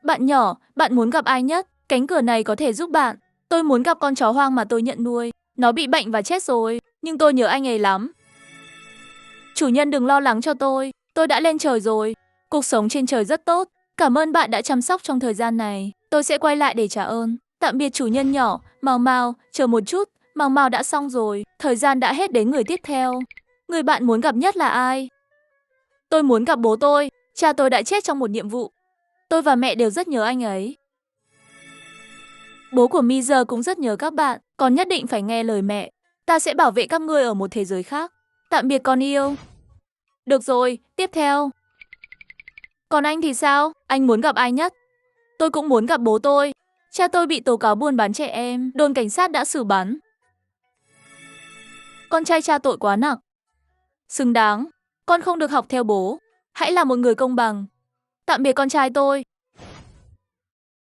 Bạn nhỏ, bạn muốn gặp ai nhất? Cánh cửa này có thể giúp bạn. Tôi muốn gặp con chó hoang mà tôi nhận nuôi. Nó bị bệnh và chết rồi, nhưng tôi nhớ anh ấy lắm. Chủ nhân đừng lo lắng cho tôi đã lên trời rồi. Cuộc sống trên trời rất tốt. Cảm ơn bạn đã chăm sóc trong thời gian này. Tôi sẽ quay lại để trả ơn. Tạm biệt chủ nhân nhỏ. Mao Mao, chờ một chút. Mao Mao đã xong rồi. Thời gian đã hết đến người tiếp theo. Người bạn muốn gặp nhất là ai? Tôi muốn gặp bố tôi. Cha tôi đã chết trong một nhiệm vụ. Tôi và mẹ đều rất nhớ anh ấy. Bố của Mi giờ cũng rất nhớ các bạn. Con nhất định phải nghe lời mẹ. Ta sẽ bảo vệ các ngươi ở một thế giới khác. Tạm biệt con yêu. Được rồi, tiếp theo. Còn anh thì sao? Anh muốn gặp ai nhất? Tôi cũng muốn gặp bố tôi. Cha tôi bị tố cáo buôn bán trẻ em. Đồn cảnh sát đã xử bắn. Con trai cha tội quá nặng. Xứng đáng. Con không được học theo bố. Hãy là một người công bằng. Tạm biệt con trai tôi.